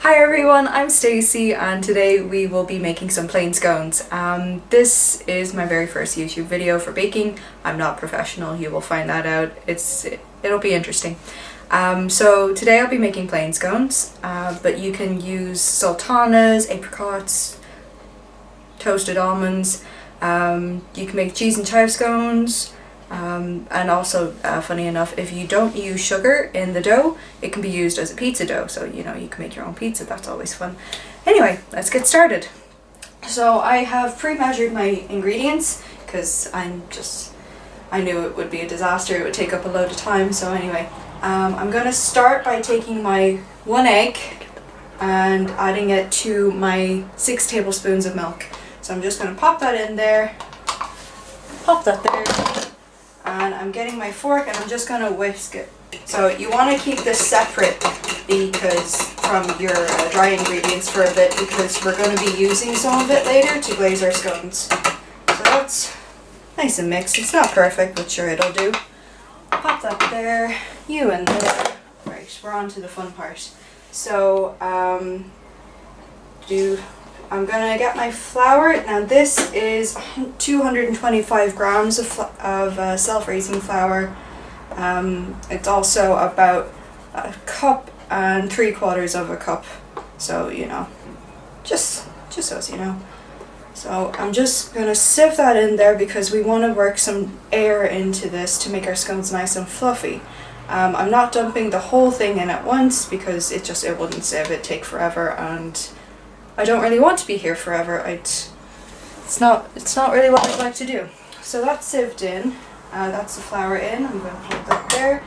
Hi everyone, I'm Stacey and today we will be making some plain scones. This is my very first YouTube video for baking. I'm not professional, you will find that out. It'll be interesting. So today I'll be making plain scones, but you can use sultanas, apricots, toasted almonds. You can make cheese and chive scones. And also, funny enough, if you don't use sugar in the dough, it can be used as a pizza dough, so you know, you can make your own pizza. That's always fun. Anyway, let's get started. So I have pre-measured my ingredients because I knew it would be a disaster, it would take up a load of time. So anyway, I'm going to start by taking my 1 egg and adding it to my 6 tablespoons of milk. So I'm just going to pop that in there, pop that there. And I'm getting my fork and I'm just going to whisk it. So you want to keep this separate from your dry ingredients for a bit, because we're going to be using some of it later to glaze our scones. So that's nice and mixed. It's not perfect, but sure, it'll do. Pop that there, you in there. Right, we're on to the fun part. So I'm gonna get my flour. Now this is 225 grams of self-raising flour. It's also about a cup and 3/4 of a cup. So you know, just so as you know. So I'm just gonna sieve that in there because we want to work some air into this to make our scones nice and fluffy. I'm not dumping the whole thing in at once because it wouldn't sieve. It'd take forever, and I don't really want to be here forever. It's not really what I'd like to do. So that's sieved in. That's the flour in. I'm going to put that there.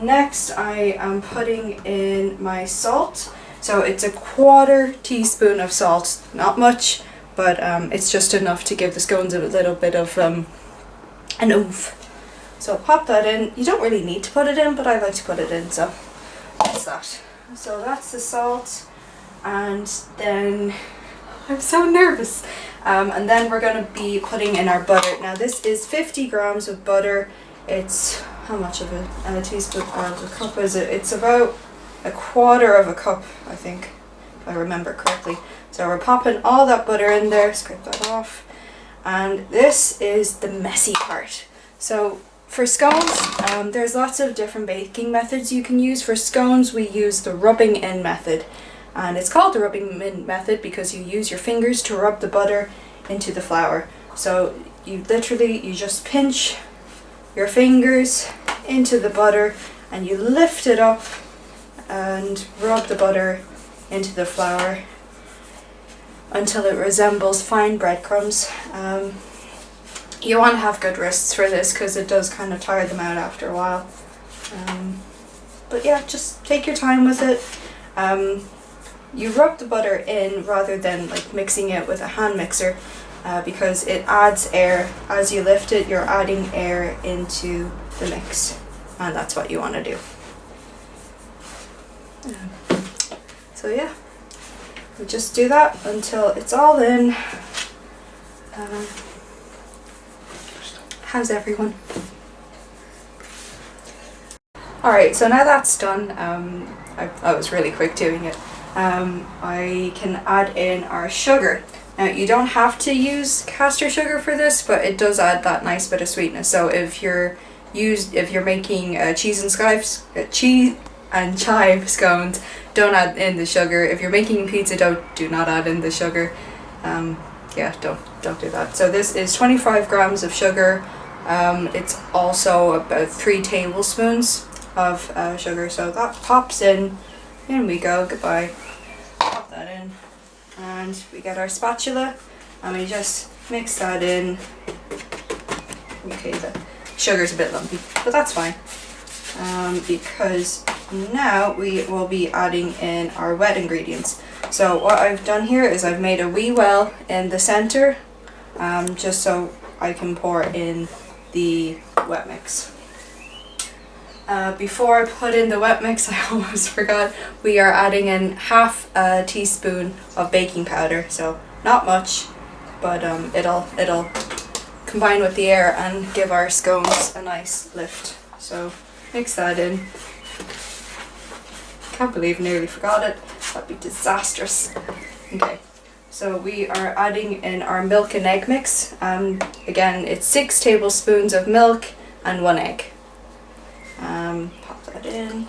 Next, I am putting in my salt. So it's 1/4 teaspoon of salt. Not much, but it's just enough to give the scones a little bit of an oomph. So pop that in. You don't really need to put it in, but I like to put it in. So that's that. So that's the salt. And then, I'm so nervous. And then we're going to be putting in our butter. Now this is 50 grams of butter. It's, how much of a teaspoon, a cup is it? It's about 1/4 of a cup, I think, if I remember correctly. So we're popping all that butter in there, scrape that off. And this is the messy part. So for scones, there's lots of different baking methods you can use. For scones, we use the rubbing in method. And it's called the rubbing in method because you use your fingers to rub the butter into the flour. So you just pinch your fingers into the butter and you lift it up and rub the butter into the flour until it resembles fine breadcrumbs. You want to have good wrists for this because it does kind of tire them out after a while. But yeah, just take your time with it. You rub the butter in rather than like mixing it with a hand mixer, because it adds air. As you lift it, you're adding air into the mix, and that's what you want to do. So yeah, we just do that until it's all in. How's everyone? Alright, so now that's done, I was really quick doing it. I can add in our sugar. Now you don't have to use caster sugar for this, but it does add that nice bit of sweetness. So if you're making cheese and chive scones, don't add in the sugar. If you're making pizza dough, do not add in the sugar. Yeah, don't do that. So this is 25 grams of sugar. It's also about 3 tablespoons of sugar. So that pops in. In we go, goodbye. Pop that in. And we get our spatula and we just mix that in. Okay, the sugar's a bit lumpy, but that's fine. Because now we will be adding in our wet ingredients. So what I've done here is I've made a wee well in the center, just so I can pour in the wet mix. Before I put in the wet mix, I almost forgot, we are adding in 1/2 teaspoon of baking powder. So not much, but it'll combine with the air and give our scones a nice lift. So mix that in. Can't believe I nearly forgot it. That'd be disastrous. Okay, so we are adding in our milk and egg mix. Again, it's 6 tablespoons of milk and 1 egg. Pop that in.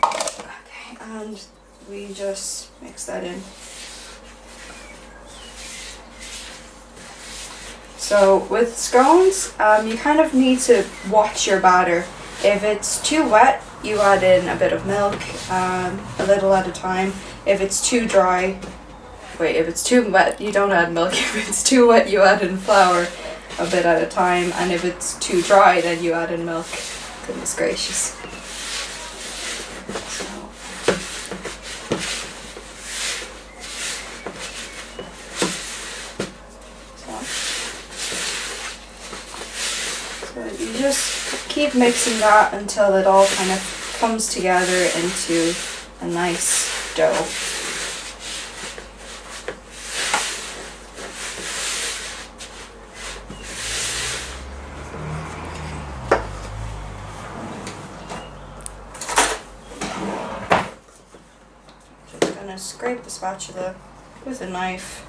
Okay, and we just mix that in. So with scones, you kind of need to watch your batter. If it's too wet, you add in a bit of milk, a little at a time. If it's too dry, if it's too wet, you don't add milk. If it's too wet, you add in flour a bit at a time. And if it's too dry, then you add in milk. Goodness gracious. So you just keep mixing that until it all kind of comes together into a nice dough. Just gonna scrape the spatula with a knife.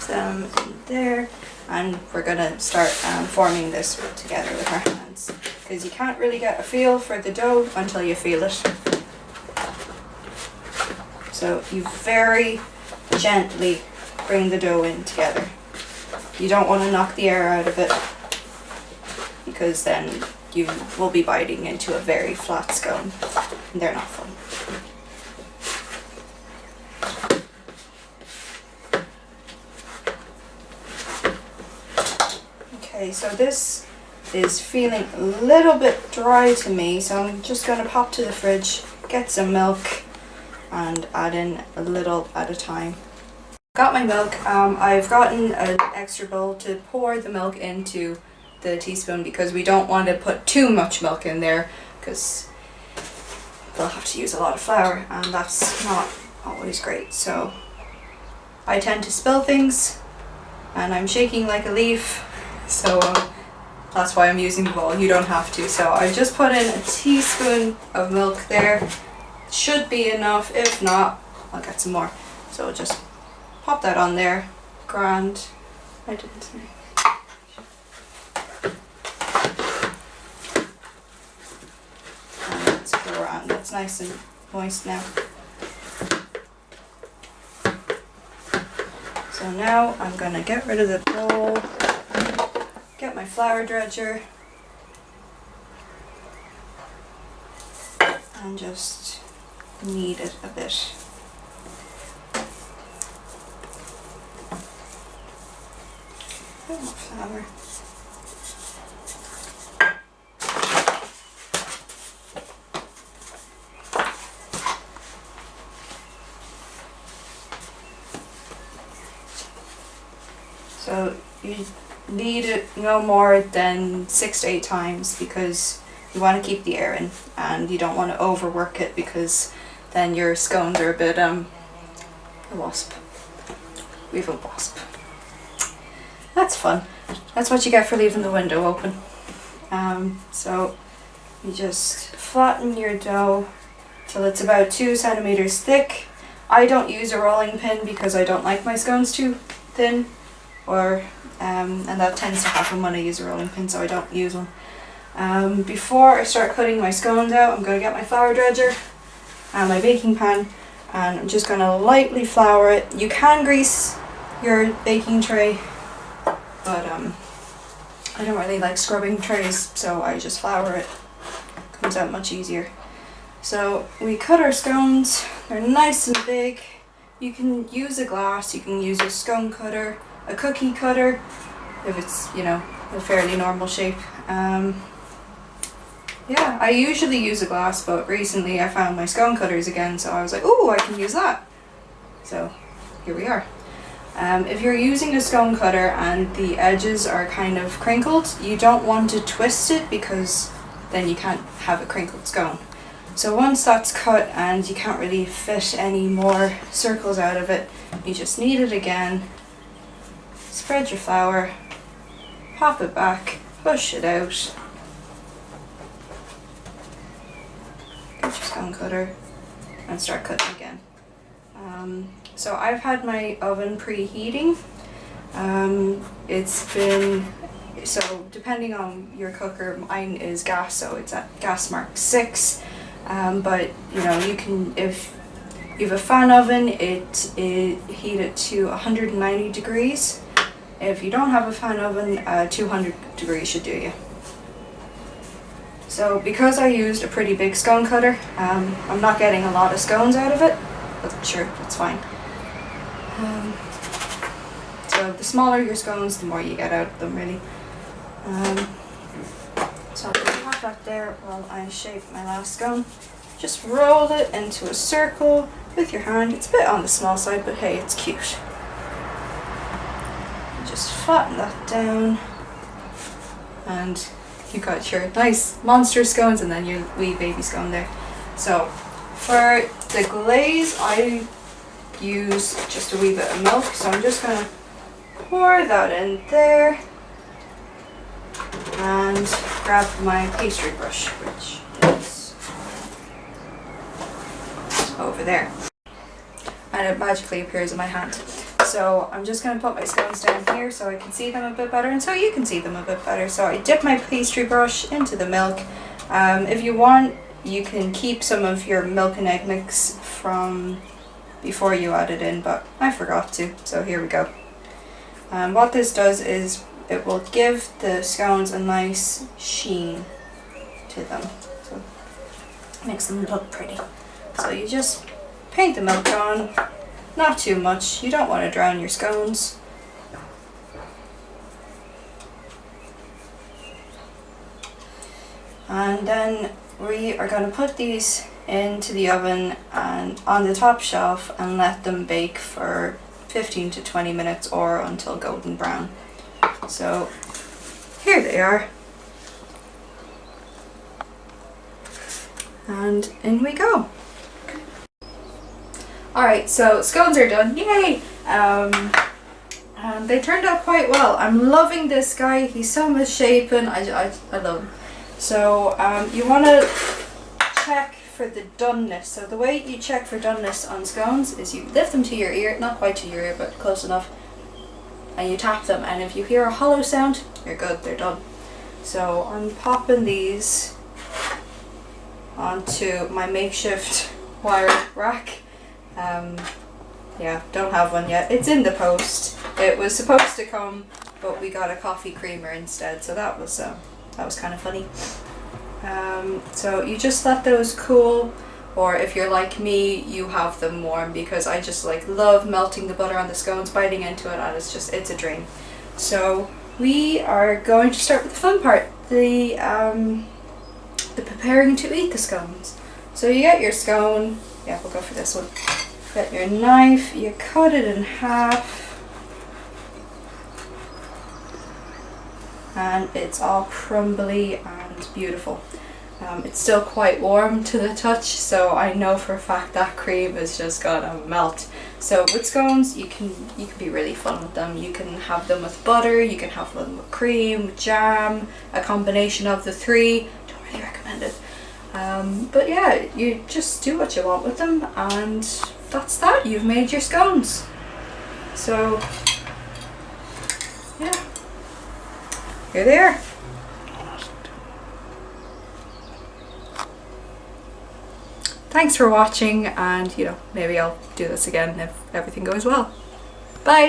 Them in there, and we're gonna start forming this together with our hands, because you can't really get a feel for the dough until you feel it. So you very gently bring the dough in together. You don't want to knock the air out of it, because then you will be biting into a very flat scone, and they're not fun. Okay, so this is feeling a little bit dry to me, so I'm just going to pop to the fridge, get some milk, and add in a little at a time. Got my milk. I've gotten an extra bowl to pour the milk into the teaspoon, because we don't want to put too much milk in there, because they'll have to use a lot of flour, and that's not always great. So I tend to spill things, and I'm shaking like a leaf. So that's why I'm using the bowl. You don't have to. So I just put in a teaspoon of milk there. Should be enough. If not, I'll get some more. So just pop that on there. Grand. I didn't say. And let's go around. That's nice and moist now. So now I'm gonna get rid of the bowl. Get my flour dredger and just knead it a bit. A bit more flour. So you knead it no more than 6 to 8 times, because you want to keep the air in, and you don't want to overwork it, because then your scones are a bit a wasp. We have a wasp. That's fun. That's what you get for leaving the window open. So you just flatten your dough till it's about 2 centimeters thick. I don't use a rolling pin because I don't like my scones too thin, and that tends to happen when I use a rolling pin, so I don't use one. Before I start cutting my scones out, I'm going to get my flour dredger and my baking pan, and I'm just going to lightly flour it. You can grease your baking tray, but I don't really like scrubbing trays, so I just flour it. Comes out much easier. So we cut our scones. They're nice and big. You can use a glass, you can use a scone cutter, a cookie cutter, if it's, you know, a fairly normal shape. Yeah, I usually use a glass, but recently I found my scone cutters again, so I was like, ooh, I can use that. So here we are. If you're using a scone cutter and the edges are kind of crinkled, you don't want to twist it, because then you can't have a crinkled scone. So once that's cut and you can't really fit any more circles out of it, you just knead it again, spread your flour, pop it back, push it out, scone cutter and start cutting again. So I've had my oven preheating. It's been, so depending on your cooker, mine is gas, so it's at gas mark 6. But you know, you can, if you have a fan oven, it heat it to 190 degrees. If you don't have a fan oven, 200 degrees should do you. So because I used a pretty big scone cutter, I'm not getting a lot of scones out of it, but sure, that's fine. So the smaller your scones, the more you get out of them, really. So I'm going to have that there while I shape my last scone. Just roll it into a circle with your hand. It's a bit on the small side, but hey, it's cute. Just flatten that down, and you got your nice monster scones and then your wee baby scone there. So for the glaze, I use just a wee bit of milk, so I'm just going to pour that in there and grab my pastry brush, which is over there, and it magically appears in my hand. So I'm just going to put my scones down here so I can see them a bit better and so you can see them a bit better. So I dip my pastry brush into the milk. If you want, you can keep some of your milk and egg mix from before you add it in, but I forgot to, so here we go. What this does is it will give the scones a nice sheen to them, so it makes them look pretty. So you just paint the milk on, not too much, you don't want to drown your scones. And then we are going to put these into the oven and on the top shelf and let them bake for 15 to 20 minutes or until golden brown. So here they are, and in we go. Alright, so scones are done, yay! And they turned out quite well. I'm loving this guy, he's so misshapen, I love him. So you want to check for the doneness. So the way you check for doneness on scones is you lift them to your ear, not quite to your ear, but close enough, and you tap them, and if you hear a hollow sound, you're good, they're done. So I'm popping these onto my makeshift wire rack. Yeah, don't have one yet. It's in the post. It was supposed to come, but we got a coffee creamer instead, so that was kind of funny. So you just let those cool, or if you're like me, you have them warm, because I just like love melting the butter on the scones, biting into it, and it's a dream. So we are going to start with the fun part, the preparing to eat the scones. So you get your scone, yeah, we'll go for this one. Get your knife, you cut it in half, and it's all crumbly and beautiful. It's still quite warm to the touch, so I know for a fact that cream is just gonna melt. So with scones, you can be really fun with them. You can have them with butter, you can have them with cream, jam, a combination of the three. Don't really recommend it. But yeah, you just do what you want with them, and that's that. You've made your scones. So yeah, here they are. Thanks for watching, and maybe I'll do this again if everything goes well.